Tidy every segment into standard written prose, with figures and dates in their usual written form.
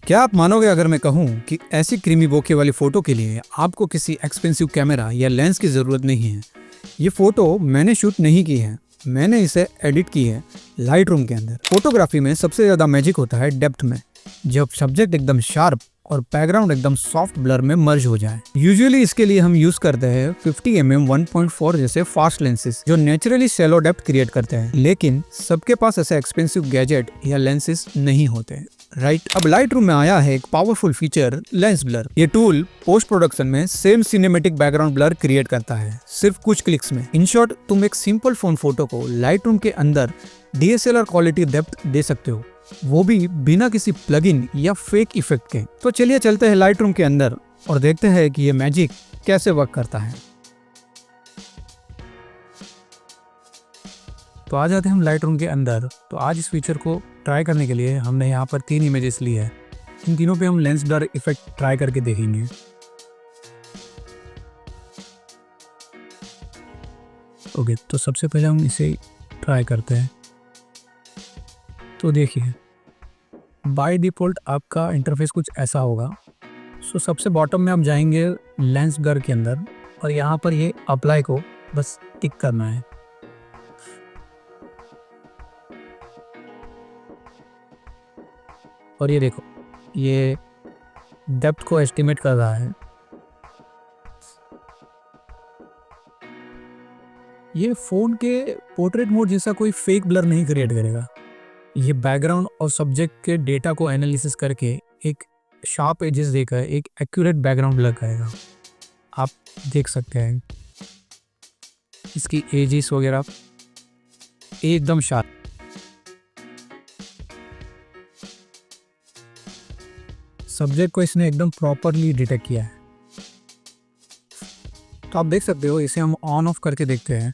क्या आप मानोगे अगर मैं कहूँ कि ऐसी क्रीमी बोके वाली फोटो के लिए आपको किसी एक्सपेंसिव कैमरा या लेंस की ज़रूरत नहीं है। ये फोटो मैंने शूट नहीं की है, मैंने इसे एडिट की है लाइट रूम के अंदर। फोटोग्राफी में सबसे ज़्यादा मैजिक होता है डेप्थ में, जब सब्जेक्ट एकदम शार्प और बैकग्राउंड एकदम सॉफ्ट ब्लर में मर्ज हो जाए। यूजुअली इसके लिए हम यूज करते हैं 50mm 1.4 जैसे फास्ट लेंसेज जो नेचुरली शैलो डेप्थ क्रिएट करते हैं, लेकिन सबके पास ऐसे एक्सपेंसिव गैजेट या लेंसेज नहीं होते। राइट, अब लाइट रूम में आया है एक पावरफुल फीचर, लेंस ब्लर। ये टूल पोस्ट प्रोडक्शन में same cinematic background blur create करता है सिर्फ कुछ क्लिक्स में। इन शॉर्ट, तुम एक सिंपल फोन फोटो को लाइट रूम के अंदर DSLR क्वालिटी डेप्थ दे सकते हो, वो भी बिना किसी प्लगइन या फेक इफेक्ट के। तो चलिए चलते हैं लाइट रूम के अंदर और देखते हैं कि ये मैजिक कैसे वर्क करता है। तो आ जाते हैं हम लाइट रूम के अंदर। तो आज इस फीचर को ट्राई करने के लिए हमने यहाँ पर 3 इमेजेस ली है। इन तीनों पे हम लेंस ब्लर इफेक्ट ट्राई करके देखेंगे। ओके, तो सबसे पहले हम इसे ट्राई करते हैं। तो देखिए, बाय डिफ़ॉल्ट आपका इंटरफेस कुछ ऐसा होगा। सो सबसे बॉटम में आप जाएंगे लेंस ब्लर के अंदर और यहाँ पर ये अप्लाई को बस टिक करना है। और ये देखो, ये डेप्थ को एस्टिमेट कर रहा है। ये फ़ोन के पोर्ट्रेट मोड जैसा कोई फेक ब्लर नहीं क्रिएट करेगा। ये बैकग्राउंड और सब्जेक्ट के डेटा को एनालिसिस करके एक शार्प एजेस देकर एक एक्यूरेट बैकग्राउंड ब्लर करेगा। आप देख सकते हैं इसकी एजेस वगैरह एकदम शार्प। सब्जेक्ट को इसने एकदम प्रॉपरली डिटेक्ट किया है। तो आप देख सकते हो, इसे हम ऑन ऑफ करके देखते हैं।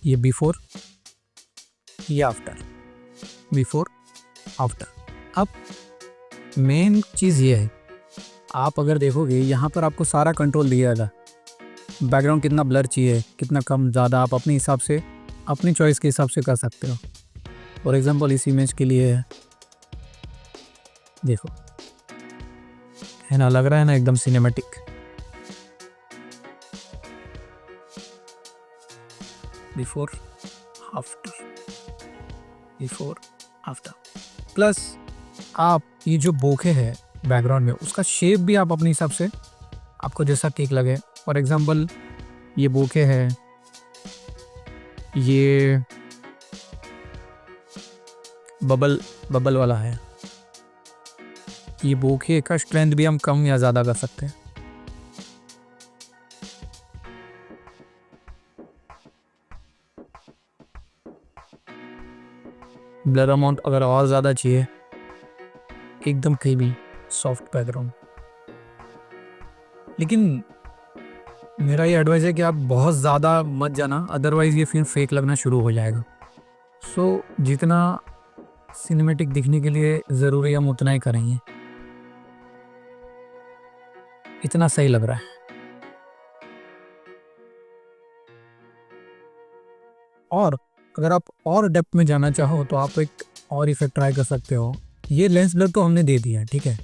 ये बिफोर, ये आफ्टर, बिफोर आफ्टर। अब मेन चीज़ ये है, आप अगर देखोगे यहाँ पर आपको सारा कंट्रोल दिया था। बैकग्राउंड कितना ब्लर चाहिए, कितना कम ज़्यादा, आप अपने हिसाब से, अपनी चॉइस के हिसाब से कर सकते हो। फॉर एग्जांपल इस इमेज के लिए देखो, है ना, लग रहा है ना एकदम cinematic. Before after, before after. Plus आप ये जो बोके है बैकग्राउंड में, उसका शेप भी आप अपने हिसाब से, आपको जैसा ठीक लगे। फॉर एग्जांपल ये बोके है, ये बबल वाला है। ये बोके का स्ट्रेंथ भी हम कम या ज़्यादा कर सकते हैं। ब्लर अमाउंट अगर और ज़्यादा चाहिए, एकदम क्रीमी सॉफ्ट बैकग्राउंड। लेकिन मेरा ये एडवाइस है कि आप बहुत ज़्यादा मत जाना, अदरवाइज़ ये फिर फेक लगना शुरू हो जाएगा। सो जितना सिनेमेटिक दिखने के लिए ज़रूरी हम उतना ही करेंगे, इतना सही लग रहा है। और अगर आप और डेप्थ में जाना चाहो तो आप एक और इफेक्ट ट्राई कर सकते हो। ये लेंस ब्लर तो हमने दे दिया है, ठीक है।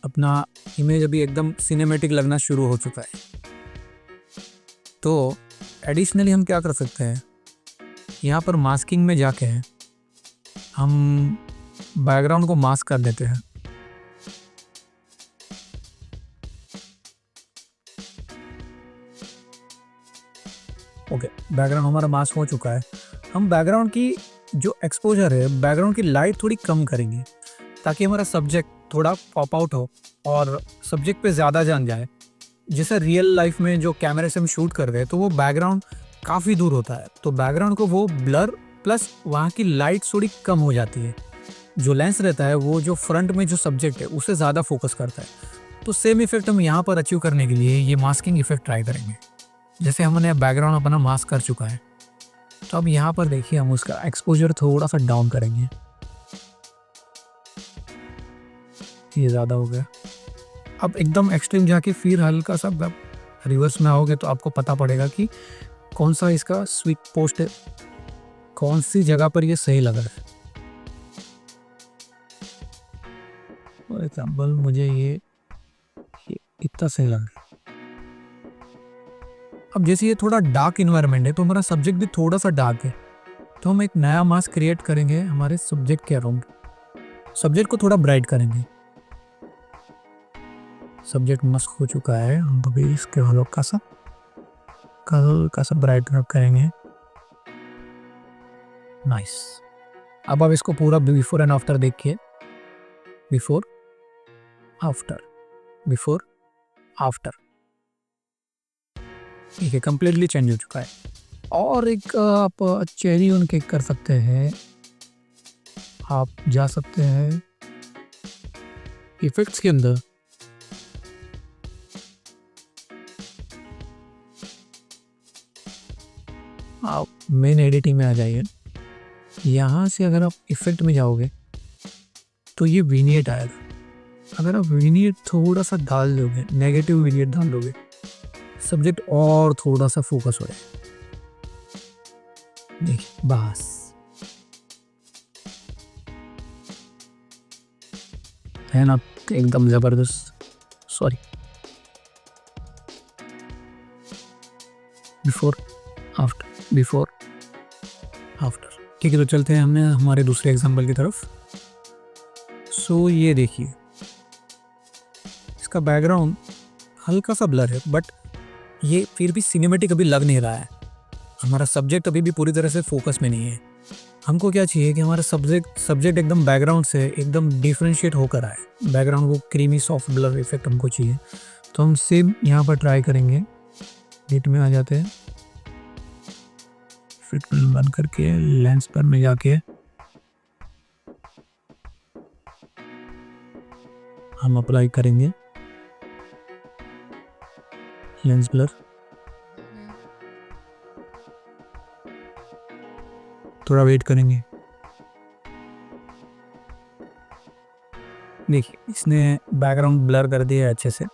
अपना इमेज अभी एकदम सिनेमैटिक लगना शुरू हो चुका है। तो एडिशनली हम क्या कर सकते हैं, यहाँ पर मास्किंग में जाके हम बैकग्राउंड को मास्क कर देते हैं। ओके, बैकग्राउंड हमारा मास्क हो चुका है। हम बैकग्राउंड की जो एक्सपोजर है, बैकग्राउंड की लाइट थोड़ी कम करेंगे ताकि हमारा सब्जेक्ट थोड़ा पॉप आउट हो और सब्जेक्ट पे ज़्यादा जान जाए। जैसे रियल लाइफ में जो कैमरे से हम शूट कर रहे हैं तो वो बैकग्राउंड काफ़ी दूर होता है, तो बैकग्राउंड को वो ब्लर प्लस वहाँ की लाइट थोड़ी कम हो जाती है। जो लेंस रहता है वो जो फ्रंट में जो सब्जेक्ट है उसे ज़्यादा फोकस करता है। तो सेम इफेक्ट हम यहाँ पर अचीव करने के लिए ये मास्किंग इफेक्ट ट्राई करेंगे। जैसे हमने बैकग्राउंड अपना मास्क कर चुका है, तो अब यहाँ पर देखिए हम उसका एक्सपोजर थोड़ा सा डाउन करेंगे। ये ज़्यादा हो गया। अब एकदम एक्सट्रीम जाके फिर हल्का सा रिवर्स में आओगे तो आपको पता पड़ेगा कि कौन सा इसका स्वीट पोस्ट है, कौन सी जगह पर ये सही लग रहा है। फॉर एग्जाम्पल मुझे ये इतना सही लग रहा है। अब जैसे ये थोड़ा डार्क इन्वायरमेंट है तो हमारा सब्जेक्ट भी थोड़ा सा डार्क है, तो हम एक नया मास्क क्रिएट करेंगे हमारे सब्जेक्ट के अराउंड। सब्जेक्ट को थोड़ा ब्राइट करेंगे। सब्जेक्ट मस्क हो चुका है, हम अभी इसके हल्का सा ब्राइट करेंगे। नाइस। अब आप इसको पूरा बिफोर एंड आफ्टर देखिए। बिफोर आफ्टर, बिफोर आफ्टर, ठीक है, कंप्लीटली चेंज हो चुका है। और एक आप चेरी ऑन केक कर सकते हैं। आप जा सकते हैं इफेक्ट्स के अंदर, आप मेन एडिटिंग में आ जाइए। यहाँ से अगर आप इफेक्ट में जाओगे तो ये विनियट आएगा। अगर आप विनियट थोड़ा सा डाल दोगे, नेगेटिव विनियट डाल दोगे, सब्जेक्ट और थोड़ा सा फोकस हो जाए। देखिए बस, है ना एकदम जबरदस्त। Sorry, before after, before after. ठीक है, तो चलते हैं हमने हमारे दूसरे एग्जांपल की तरफ। सो ये देखिए, इसका बैकग्राउंड हल्का सा ब्लर है, बट ये फिर भी सिनेमैटिक अभी लग नहीं रहा है। हमारा सब्जेक्ट अभी भी पूरी तरह से फोकस में नहीं है। हमको क्या चाहिए कि हमारा सब्जेक्ट एकदम बैकग्राउंड से एकदम डिफरेंशिएट होकर आए। बैकग्राउंड वो क्रीमी सॉफ्ट ब्लर इफेक्ट हमको चाहिए, तो हम सेम यहाँ पर ट्राई करेंगे। एडिट में आ जाते हैं, फिट बंद करके लेंस पर में जाके हम अप्लाई करेंगे लेंस ब्लर। थोड़ा वेट करेंगे। देखिए इसने बैकग्राउंड ब्लर कर दिया है अच्छे से,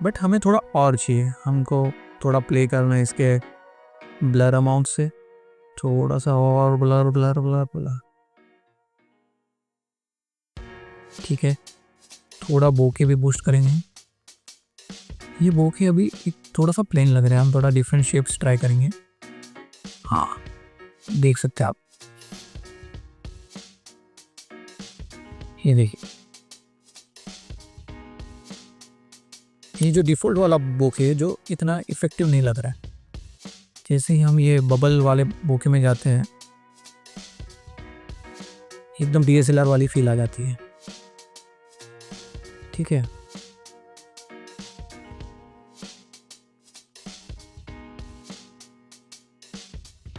बट हमें थोड़ा और चाहिए। हमको थोड़ा प्ले करना है इसके ब्लर अमाउंट से, थोड़ा सा और ब्लर ब्लर ब्लर ब्लर। ठीक है, थोड़ा बोके भी बूस्ट करेंगे। ये बोके अभी थोड़ा सा प्लेन लग रहा है, हम थोड़ा डिफरेंट शेप्स ट्राई करेंगे। हाँ, देख सकते हैं आप, ये देखिए, ये जो डिफ़ॉल्ट वाला बोके है जो इतना इफेक्टिव नहीं लग रहा है। जैसे ही हम ये बबल वाले बोके में जाते हैं, एकदम DSLR वाली फील आ जाती है। ठीक है,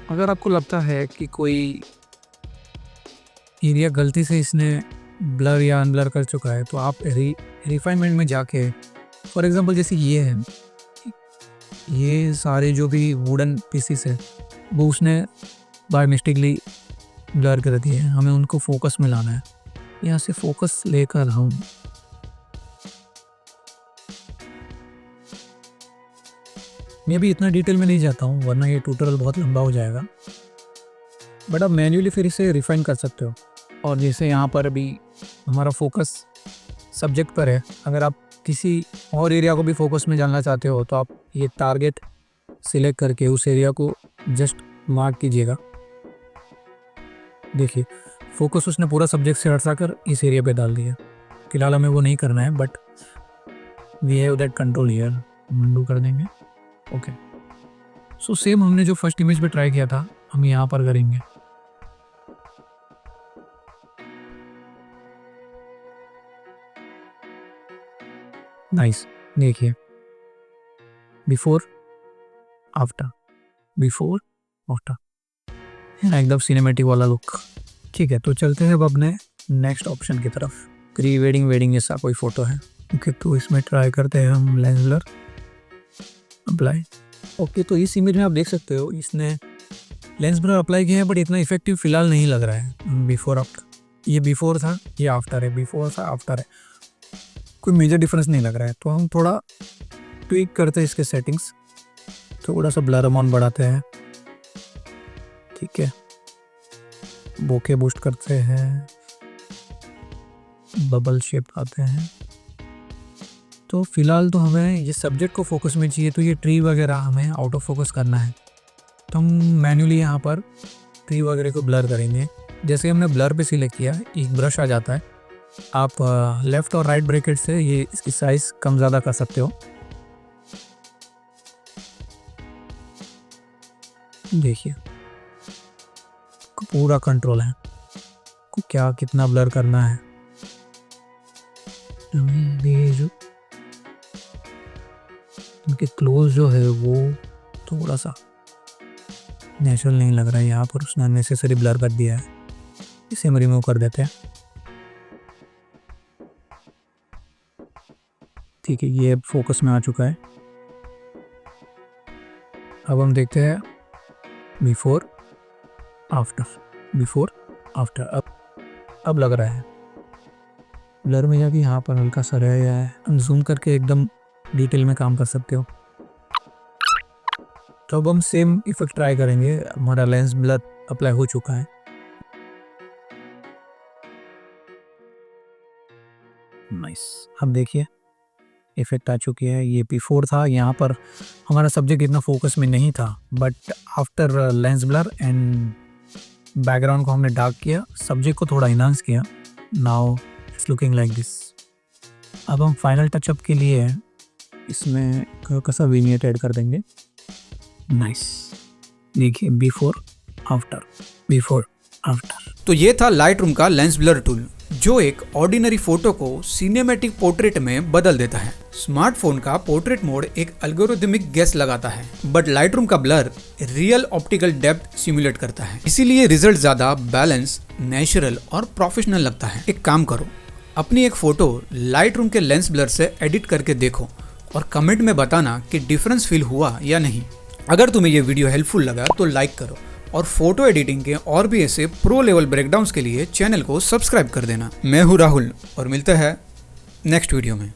अगर आपको लगता है कि कोई एरिया गलती से इसने ब्लर या अनब्लर कर चुका है, तो आप रिफाइनमेंट में जाके, फॉर एग्जांपल जैसे ये है, ये सारे जो भी वुडन पीसीस है वो उसने बाय मिस्टेकली ब्लर कर दिए हैं। हमें उनको फोकस में लाना है। यहाँ से फोकस लेकर हम मैं भी इतना डिटेल में नहीं जाता हूँ, वरना ये ट्यूटोरियल बहुत लंबा हो जाएगा। बट आप मैन्युअली फिर इसे रिफाइन कर सकते हो। और जैसे यहाँ पर अभी हमारा फोकस सब्जेक्ट पर है, अगर आप किसी और एरिया को भी फोकस में जानना चाहते हो तो आप ये टारगेट सिलेक्ट करके उस एरिया को जस्ट मार्क कीजिएगा। देखिए फोकस उसने पूरा सब्जेक्ट से हटाकर इस एरिया पे डाल दिया। फिलहाल हमें वो नहीं करना है, but we have that control here. Undo कर देंगे। ओके, सो सेम हमने जो फर्स्ट इमेज पे ट्राई किया था हम यहाँ पर करेंगे। नाइस, देखिए बिफोर आफ्टर, बिफोर आफ्टर, है ना एकदम सिनेमैटिक वाला लुक। ठीक है, तो चलते हैं अब अपने नेक्स्ट ऑप्शन की तरफ। प्री वेडिंग वेडिंग जैसा कोई फोटो है। ओके, तो इसमें ट्राई करते हैं हम लेंस ब्लर अप्लाई। ओके, तो इस इमेज में आप देख सकते हो इसने लेंस ब्लर अप्लाई किया है, बट इतना इफेक्टिव फिलहाल नहीं लग रहा है। बिफोर आफ्टर, ये बिफोर था, ये आफ्टर है, बिफोर था आफ्टर है। कोई मेजर डिफरेंस नहीं लग रहा है, तो हम थोड़ा ट्विक करते हैं इसके सेटिंग्स, थोड़ा सा ब्लर अमाउंट बढ़ाते हैं, ठीक है, बोके बूस्ट करते हैं, बबल शेप आते हैं। तो फिलहाल तो हमें ये सब्जेक्ट को फोकस में चाहिए, तो ये ट्री वगैरह हमें आउट ऑफ फोकस करना है, तो हम मैन्युअली यहाँ पर ट्री वगैरह को ब्लर करेंगे। जैसे हमने ब्लर पे सिलेक्ट किया, एक ब्रश आ जाता है, आप लेफ़्ट और राइट ब्रैकेट से ये इसकी साइज़ कम ज़्यादा कर सकते हो। देखिए पूरा कंट्रोल है को क्या कितना ब्लर करना है। ये जो इनके क्लोज जो है वो थोड़ा सा नेचुरल नहीं लग रहा है, यहाँ पर उसने अननेसेसरी ब्लर कर दिया है, इसे हम रिमूव कर देते हैं। ठीक है, ये अब फोकस में आ चुका है। अब हम देखते हैं बिफोर आफ्टर। अब लग रहा है ब्लर में जाके यहाँ पर हल्का सा रह गया है, हम जूम करके एकदम डिटेल में काम कर सकते हो। तो अब हम सेम इफेक्ट ट्राई करेंगे, हमारा लेंस ब्लर अप्लाई हो चुका है। नाइस, अब देखिए इफेक्ट आ चुकी है। ये बिफोर था, यहाँ पर हमारा सब्जेक्ट इतना फोकस में नहीं था, but after lens blur and background को हमने डार्क किया, सब्जेक्ट को थोड़ा इनहांस किया, now it's looking like this. अब हम फाइनल टचअप के लिए इसमें कैसा विनियट ऐड कर देंगे। नाइस, देखिए बिफोर आफ्टर। तो ये था लाइटरूम का लेंस ब्लर टूल, जो एक ऑर्डिनरी फोटो को सिनेमैटिक पोर्ट्रेट में बदल देता है। स्मार्टफोन का पोर्ट्रेट मोड एक एल्गोरिथमिक गेस लगाता है, बट लाइटरूम का blur real optical depth simulate करता है, इसीलिए रिजल्ट ज्यादा बैलेंस, नेचुरल और प्रोफेशनल लगता है। एक काम करो, अपनी एक फोटो लाइटरूम के लेंस ब्लर से एडिट करके देखो और कमेंट में बताना कि डिफरेंस फील हुआ या नहीं। अगर तुम्हें ये वीडियो हेल्पफुल लगा तो लाइक करो, और फोटो एडिटिंग के और भी ऐसे प्रो लेवल ब्रेकडाउन्स के लिए चैनल को सब्सक्राइब कर देना। मैं हूँ राहुल और मिलते हैं नेक्स्ट वीडियो में।